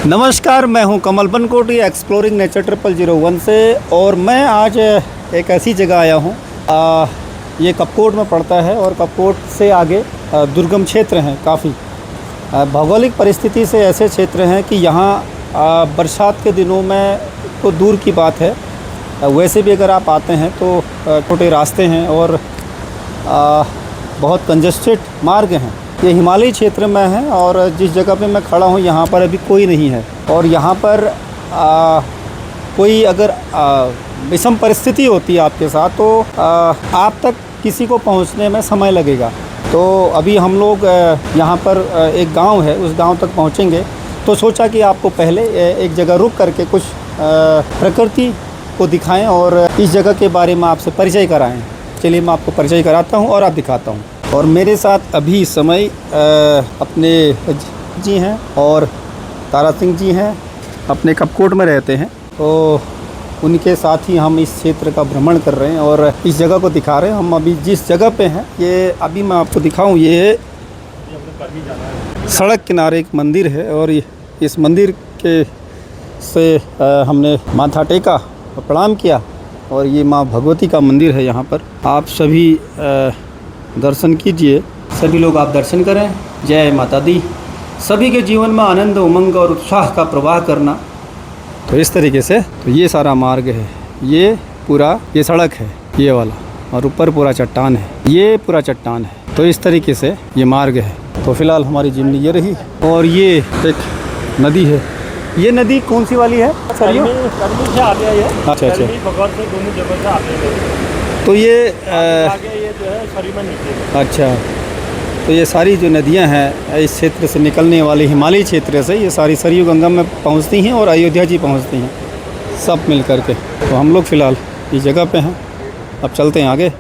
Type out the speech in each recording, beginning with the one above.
नमस्कार, मैं हूं कमल बनकोटी एक्सप्लोरिंग नेचर 001 से। और मैं आज एक ऐसी जगह आया हूं, ये कपकोट में पड़ता है और कपकोट से आगे दुर्गम क्षेत्र हैं काफ़ी। भौगोलिक परिस्थिति से ऐसे क्षेत्र हैं कि यहाँ बरसात के दिनों में तो दूर की बात है, वैसे भी अगर आप आते हैं तो छोटे रास्ते हैं और बहुत कंजस्टेड मार्ग हैं। ये हिमालयी क्षेत्र में है और जिस जगह पे मैं खड़ा हूँ यहाँ पर अभी कोई नहीं है। और यहाँ पर कोई अगर विषम परिस्थिति होती है आपके साथ तो आप तक किसी को पहुँचने में समय लगेगा। तो अभी हम लोग यहाँ पर एक गांव है, उस गांव तक पहुँचेंगे। तो सोचा कि आपको पहले एक जगह रुक करके कुछ प्रकृति को दिखाएं और इस जगह के बारे में आपसे परिचय कराएं। चलिए मैं आपको परिचय कराता हूँ और आप दिखाता हूँ। और मेरे साथ अभी समय अपने जी हैं और तारा सिंह जी हैं, अपने कपकोट में रहते हैं। तो उनके साथ ही हम इस क्षेत्र का भ्रमण कर रहे हैं और इस जगह को दिखा रहे हैं। हम अभी जिस जगह पे हैं, ये अभी मैं आपको दिखाऊं, ये सड़क किनारे एक मंदिर है और इस मंदिर के से हमने माथा टेका और प्रणाम किया। और ये माँ भगवती का मंदिर है। यहाँ पर आप सभी दर्शन कीजिए, सभी लोग आप दर्शन करें। जय माता दी। सभी के जीवन में आनंद, उमंग और उत्साह का प्रवाह करना। तो इस तरीके से तो ये सारा मार्ग है, ये पूरा ये सड़क है ये वाला, और ऊपर पूरा चट्टान है, ये पूरा चट्टान है। तो इस तरीके से ये मार्ग है। तो फिलहाल हमारी जिमनी ये रही और ये एक नदी है। ये नदी कौन सी वाली है? करमी से आ गया ये। अच्छा। भगवान से दोनों जगह से आते हैं। तो ये आगे ये जो है शरीर में नीचे। अच्छा, तो ये सारी जो नदियां हैं इस क्षेत्र से निकलने वाली हिमालयी क्षेत्र से, ये सारी सरयू गंगा में पहुंचती हैं और अयोध्या जी पहुंचती हैं, सब मिल कर के। तो हम लोग फ़िलहाल इस जगह पे हैं, अब चलते हैं आगे।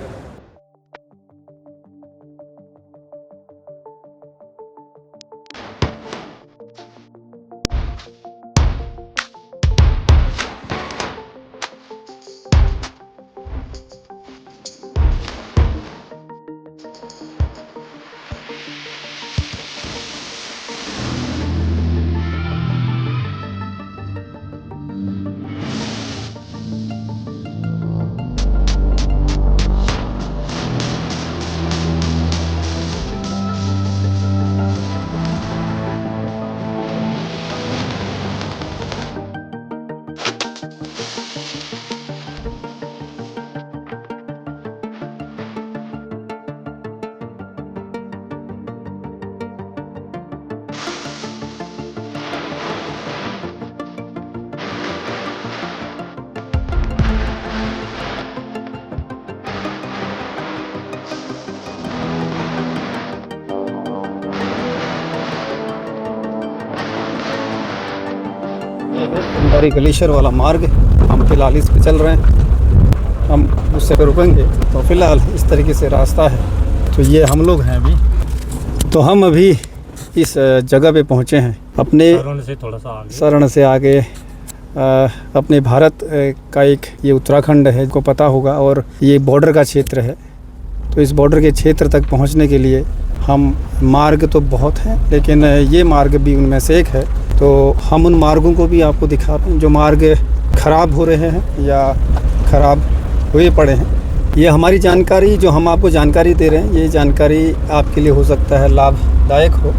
हमारी ग्लेशियर वाला मार्ग, हम फिलहाल इस पे चल रहे हैं। हम उससे पे रुकेंगे। तो फिलहाल इस तरीके से रास्ता है। तो ये हम लोग हैं अभी। तो हम अभी इस जगह पे पहुँचे हैं, अपने शरण से थोड़ा सा आगे। शरण से आगे अपने भारत का एक ये उत्तराखंड है, को पता होगा, और ये बॉर्डर का क्षेत्र है। तो इस बॉर्डर के क्षेत्र तक पहुँचने के लिए हम मार्ग तो बहुत हैं, लेकिन ये मार्ग भी उनमें से एक है। तो हम उन मार्गों को भी आपको दिखा रहे हैं जो मार्ग ख़राब हो रहे हैं या ख़राब हुए पड़े हैं। ये हमारी जानकारी, जो हम आपको जानकारी दे रहे हैं, ये जानकारी आपके लिए हो सकता है लाभदायक हो।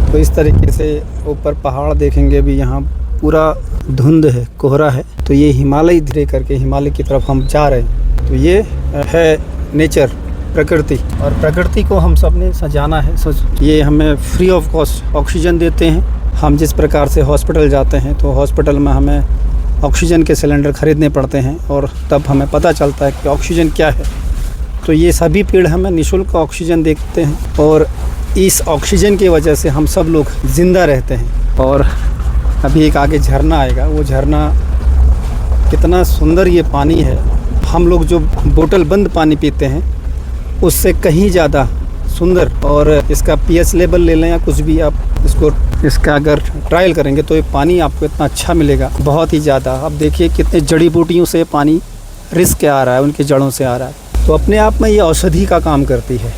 तो इस तरीके से ऊपर पहाड़ देखेंगे भी, यहाँ पूरा धुंध है, कोहरा है। तो ये हिमालय धीरे करके हिमालय की तरफ हम जा रहे हैं। तो ये है नेचर, प्रकृति, और प्रकृति को हम सब ने सजाना है। ये हमें फ्री ऑफ कॉस्ट ऑक्सीजन देते हैं। हम जिस प्रकार से हॉस्पिटल जाते हैं तो हॉस्पिटल में हमें ऑक्सीजन के सिलेंडर ख़रीदने पड़ते हैं और तब हमें पता चलता है कि ऑक्सीजन क्या है। तो ये सभी पेड़ हमें निःशुल्क ऑक्सीजन देते हैं और इस ऑक्सीजन की वजह से हम सब लोग ज़िंदा रहते हैं। और अभी एक आगे झरना आएगा, वो झरना कितना सुंदर ये पानी है। हम लोग जो बोतल बंद पानी पीते हैं उससे कहीं ज़्यादा सुंदर, और इसका पीएच लेवल ले लें या कुछ भी आप इसका अगर ट्रायल करेंगे तो ये पानी आपको इतना अच्छा मिलेगा, बहुत ही ज़्यादा। अब देखिए कितने जड़ी बूटियों से पानी रिस्क के आ रहा है, उनकी जड़ों से आ रहा है। तो अपने आप में ये औषधि का काम करती है।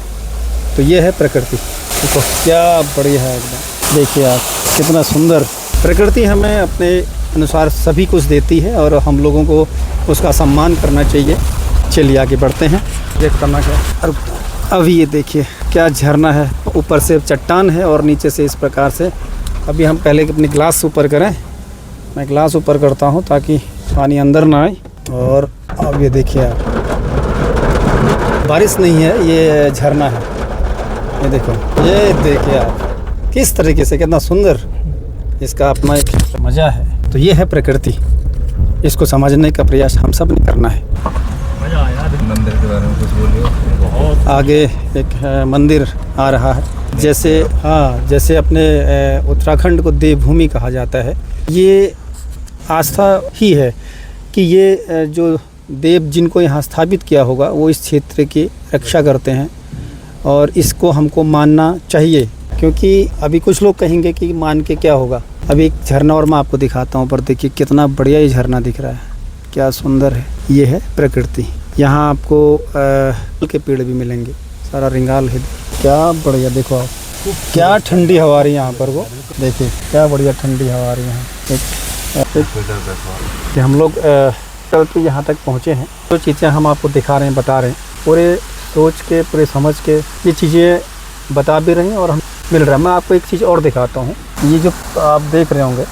तो ये है प्रकृति। देखो क्या बढ़िया है एकदम। देखिए आप कितना सुंदर प्रकृति हमें अपने अनुसार सभी कुछ देती है और हम लोगों को उसका सम्मान करना चाहिए। चलिए आगे बढ़ते हैं। देख करना क्या और अभी ये देखिए क्या झरना है, ऊपर से चट्टान है और नीचे से इस प्रकार से। अभी हम पहले अपनी ग्लास ऊपर करें, मैं ग्लास ऊपर करता हूँ ताकि पानी अंदर ना आए। और अब ये देखिए आप, बारिश नहीं है, ये झरना है। ये देखिए आप किस तरीके से, कितना सुंदर इसका अपना एक मज़ा है। तो ये है प्रकृति, इसको समझने का प्रयास हम सब ने करना है। मजा आया। मंदिर के बारे में कुछ बोलिए। बहुत आगे एक मंदिर आ रहा है, जैसे अपने उत्तराखंड को देवभूमि कहा जाता है। ये आस्था ही है कि ये जो देव जिनको यहाँ स्थापित किया होगा वो इस क्षेत्र की रक्षा करते हैं और इसको हमको मानना चाहिए। क्योंकि अभी कुछ लोग कहेंगे कि मान के क्या होगा। अभी एक झरना और मैं आपको दिखाता हूँ, पर देखिए कितना बढ़िया ये झरना दिख रहा है, क्या सुंदर है। ये है प्रकृति। यहाँ आपको के पेड़ भी मिलेंगे, सारा रिंगाल है। क्या बढ़िया, देखो आप क्या ठंडी हवा आ रही है यहाँ पर। वो देखिए क्या बढ़िया ठंडी हवा आ रही है यहाँ। कि हम लोग चल के यहाँ तक पहुँचे हैं, जो चीज़ें हम आपको दिखा रहे हैं, बता रहे हैं, पूरे सोच के, पूरे समझ के ये चीज़ें बता भी रहे हैं और हम मिल रहा है। मैं आपको एक चीज़ और दिखाता हूँ। ये जो आप देख रहे होंगे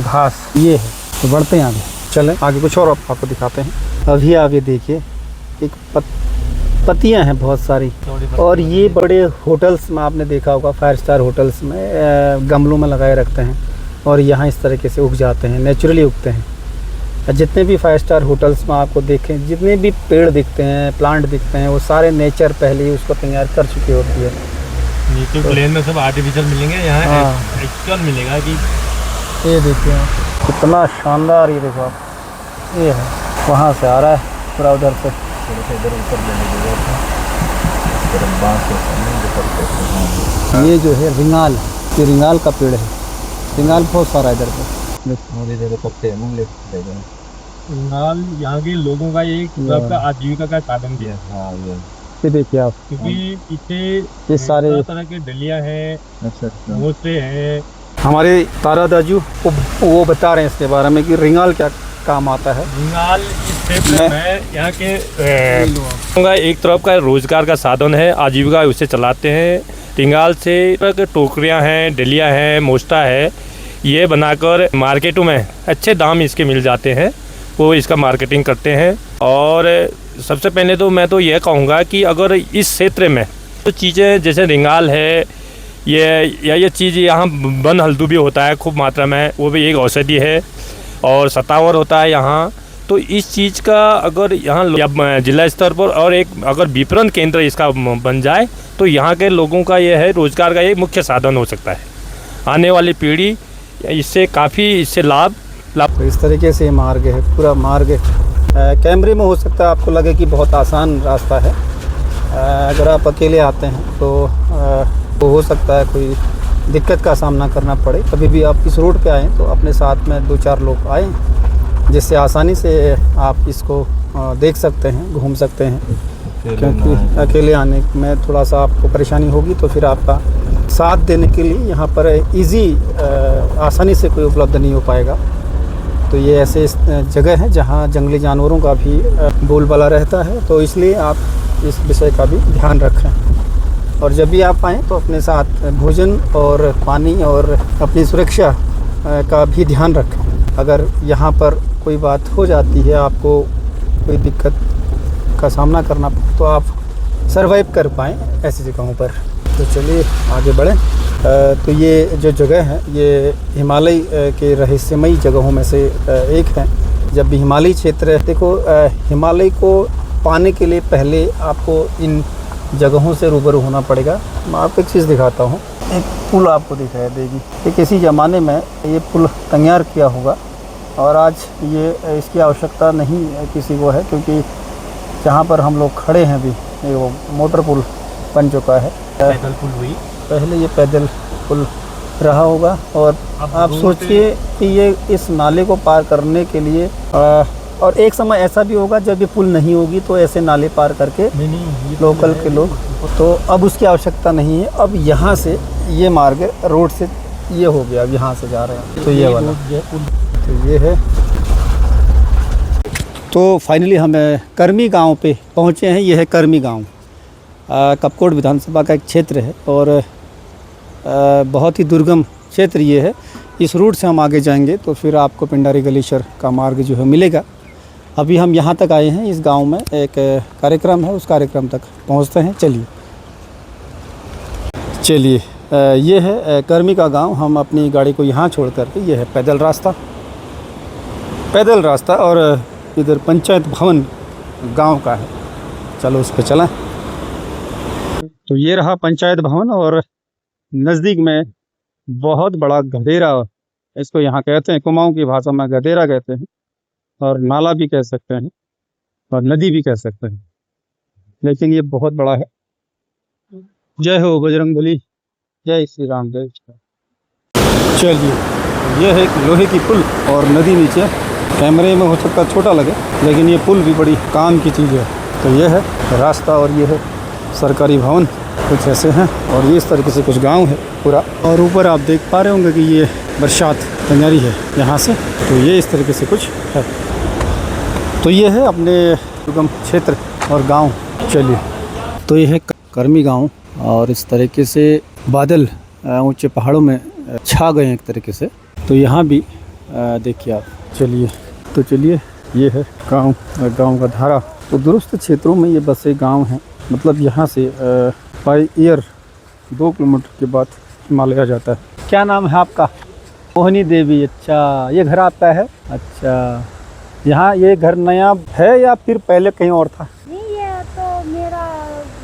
घास, ये है। तो बढ़ते हैं आगे, चलें आगे कुछ और आपको दिखाते हैं। अभी आप ये देखिए एक पत्तियां हैं बहुत सारी, और ये बड़े होटल्स में आपने देखा होगा, 5 स्टार होटल्स में गमलों में लगाए रखते हैं और यहाँ इस तरीके से उग जाते हैं, नेचुरली उगते हैं। जितने भी 5 स्टार होटल्स में आपको देखें, जितने भी पेड़ दिखते हैं, प्लांट दिखते हैं, वो सारे नेचर पहले ही उसको तैयार कर चुकी होती है। नीचे प्लेन में सब आर्टिफिशियल मिलेंगे, यहाँ एक्चुअल मिलेगा। कि ये देखिए कितना शानदार, ये देखो आप, ये है वहाँ से आ रहा है पूरा उधर से। इधर ऊपर जाने ये जो है रिंगाल, ये रिंगाल का पेड़ है। रिंगाल बहुत सारा इधर पे पत्ते हैं। रिंगाल यहाँ के लोगों का एक सबका आजीविका का साधन भी है। हाँ ये देखिए आप, क्योंकि पीछे ये सारे तरह के डलिया हैं, अच्छा मोटे हैं। हमारे तारा दाजू वो बता रहे हैं इसके बारे में कि रिंगाल क्या काम आता है। रिंगाल इस क्षेत्र में यहाँ के एक तरफ का रोजगार का साधन है, आजीविका उसे चलाते हैं। रिंगाल से टोकरियाँ हैं, डलिया हैं, मोस्टा है, ये बनाकर मार्केटों में अच्छे दाम इसके मिल जाते हैं, वो इसका मार्केटिंग करते हैं। और सबसे पहले तो मैं तो यह कहूँगा कि अगर इस क्षेत्र में तो चीज़ें जैसे रिंगाल है, ये चीज़ यहाँ वन हल्दू भी होता है खूब मात्रा में, वो भी एक औषधि है, और सतावर होता है यहाँ। तो इस चीज़ का अगर यहाँ जिला स्तर पर और एक अगर विपणन केंद्र इसका बन जाए तो यहाँ के लोगों का ये है रोजगार का एक मुख्य साधन हो सकता है। आने वाली पीढ़ी इससे लाभ। तो इस तरीके से मार्ग है, पूरा मार्ग कैमरे में हो सकता है आपको लगे कि बहुत आसान रास्ता है। अगर आप अकेले आते हैं तो हो सकता है कोई दिक्कत का सामना करना पड़े। कभी भी आप इस रोड पे आएँ तो अपने साथ में 2-4 लोग आएँ, जिससे आसानी से आप इसको देख सकते हैं, घूम सकते हैं। क्योंकि अकेले आने में थोड़ा सा आपको परेशानी होगी, तो फिर आपका साथ देने के लिए यहाँ पर आसानी से कोई उपलब्ध नहीं हो पाएगा। तो ये ऐसे जगह है जहाँ जंगली जानवरों का भी बोलबाला रहता है, तो इसलिए आप इस विषय का भी ध्यान रखें। और जब भी आप आएँ तो अपने साथ भोजन और पानी और अपनी सुरक्षा का भी ध्यान रखें। अगर यहाँ पर कोई बात हो जाती है, आपको कोई दिक्कत का सामना करना पड़े, तो आप सरवाइव कर पाएँ ऐसी जगहों पर। तो चलिए आगे बढ़ें। तो ये जो जगह है ये हिमालय के रहस्यमयी जगहों में से एक है। जब भी हिमालयी क्षेत्र है, देखो हिमालय को पाने के लिए पहले आपको इन जगहों से रूबरू होना पड़ेगा। मैं आपको एक चीज़ दिखाता हूँ, एक पुल आपको दिखाई देगी। ये किसी ज़माने में ये पुल तैयार किया होगा और आज ये इसकी आवश्यकता नहीं किसी को है, क्योंकि जहाँ पर हम लोग खड़े हैं अभी ये वो मोटर पुल बन चुका है। पैदल पुल हुई, पहले ये पैदल पुल रहा होगा। और आप सोचिए कि ये इस नाले को पार करने के लिए और एक समय ऐसा भी होगा जब ये पुल नहीं होगी तो ऐसे नाले पार करके लोकल के लोग, तो अब उसकी आवश्यकता नहीं है। अब यहाँ से ये मार्ग रोड से ये हो गया, अब यहाँ से जा रहे हैं तो ये वाला, तो ये है। तो फाइनली हम कर्मी गांव पे पहुँचे हैं। ये है कर्मी गांव, कपकोट विधानसभा का एक क्षेत्र है और बहुत ही दुर्गम क्षेत्र ये है। इस रूट से हम आगे जाएंगे तो फिर आपको पिंडारी ग्लेशियर का मार्ग जो है मिलेगा। अभी हम यहाँ तक आए हैं, इस गांव में एक कार्यक्रम है, उस कार्यक्रम तक पहुँचते हैं। चलिए ये है कर्मी का गांव। हम अपनी गाड़ी को यहाँ छोड़ करके, ये है पैदल रास्ता और इधर पंचायत भवन गांव का है। चलो उस पर चलें। तो ये रहा पंचायत भवन और नज़दीक में बहुत बड़ा गधेरा, इसको यहाँ कहते हैं, कुमाऊं की भाषा में गधेरा कहते हैं, और नाला भी कह सकते हैं और नदी भी कह सकते हैं, लेकिन ये बहुत बड़ा है। जय हो बजरंगबली, जय श्री राम, जय श्री राम। चलिए ये है एक लोहे की पुल और नदी नीचे। कैमरे में हो सकता छोटा लगे, लेकिन ये पुल भी बड़ी काम की चीज़ है। तो ये है रास्ता और ये है सरकारी भवन, कुछ ऐसे हैं। और ये इस तरीके से कुछ गांव है पूरा। और ऊपर आप देख पा रहे होंगे कि ये बरसात तंजारी है यहाँ से, तो ये इस तरीके से कुछ है। तो ये है अपने दुर्गम क्षेत्र और गांव। चलिए, तो ये है कर्मी गांव और इस तरीके से बादल ऊंचे पहाड़ों में छा गए हैं एक तरीके से। तो यहाँ भी देखिए आप। चलिए ये है गांव का धारा। तो दुरुस्त क्षेत्रों में ये बसे गांव हैं, मतलब यहाँ से बाई एयर 2 किलोमीटर के बाद हिमालय जाता है। क्या नाम है आपका? मोहिनी देवी। अच्छा, ये घर आपका है? अच्छा, यहाँ ये घर नया है या फिर पहले कहीं और था? नहीं, ये तो मेरा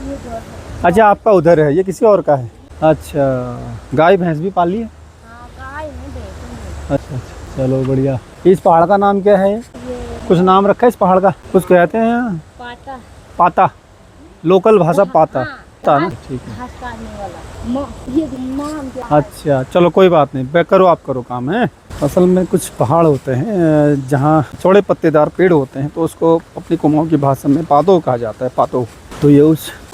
ये घर है। अच्छा, आपका उधर है, ये किसी और का है। अच्छा, गाय भैंस भी पाली है? हाँ, गाय है, भैंस है। अच्छा, चलो बढ़िया। इस पहाड़ का नाम क्या है? ये कुछ नाम रखा है इस पहाड़ का? कुछ कहते हैं पाता। पाता, लोकल भाषा पाता। हाँ, पाता ना, ठीक है। घास काटने वाला ये नाम क्या है? अच्छा, चलो कोई बात नहीं, करो आप करो काम है। असल में कुछ पहाड़ होते हैं जहाँ चौड़े पत्तेदार पेड़ होते हैं, तो उसको अपनी कुमाऊं की भाषा में पातो कहा जाता है, पातो। तो ये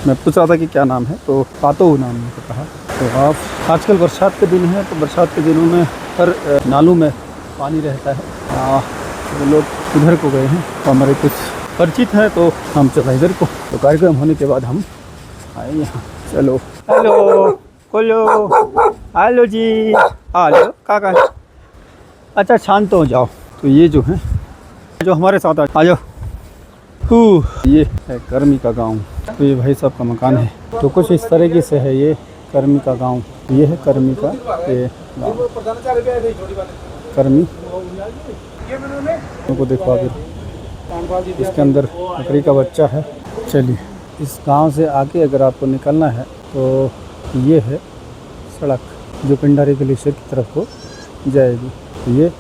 मैं पूछ रहा था कि क्या नाम है, तो पातो नाम ने कहा। तो आप आजकल बरसात के दिन है, तो बरसात के दिनों में हर नालों में पानी रहता है। तो लोग उधर को गए हैं, तो हमारे कुछ परिचित हैं, तो हम चला इधर को। तो कार्यक्रम होने के बाद हम आए यहाँ। चलो, हेलो हेलो जी, हेलो काका। अच्छा, शांत हो जाओ। तो ये जो है, जो हमारे साथ आ जाओ। ये है कर्मी का गांव। तो ये भाई साहब का मकान है। तो कुछ इस तरीके से है ये कर्मी का गांव। ये है कर्मी का ये गाँव, कर्मी को देखो फिर। इसके अंदर बकरी का बच्चा है। चलिए, इस गांव से आगे अगर आपको निकलना है तो ये है सड़क जो पिंडारी ग्लेशियर की तरफ को जाएगी। तो ये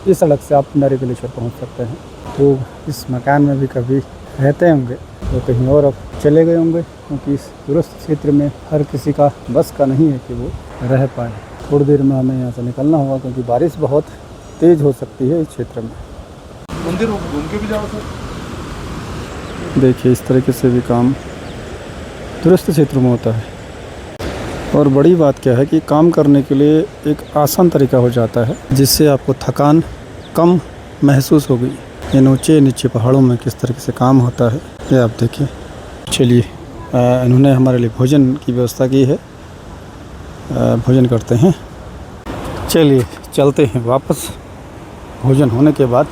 इस सड़क से आप पिंडारी ग्लेशियर पहुंच सकते हैं। तो इस मकान में भी कभी रहते होंगे, तो कहीं और अब चले गए होंगे, क्योंकि इस दुरुस्त क्षेत्र में हर किसी का बस का नहीं है कि वो रह पाए। थोड़ी देर में हमें यहाँ से निकलना होगा, क्योंकि बारिश बहुत तेज़ हो सकती है इस क्षेत्र में। मंदिर घूम के भी जाओ सर। देखिए, इस तरीके से भी काम दुरुस्त क्षेत्र में होता है। और बड़ी बात क्या है कि काम करने के लिए एक आसान तरीका हो जाता है, जिससे आपको थकान कम महसूस होगी। इन ऊंचे नीचे पहाड़ों में किस तरीके से काम होता है, ये आप देखिए। चलिए, इन्होंने हमारे लिए भोजन की व्यवस्था की है, भोजन करते हैं। चलिए चलते हैं वापस। भोजन होने के बाद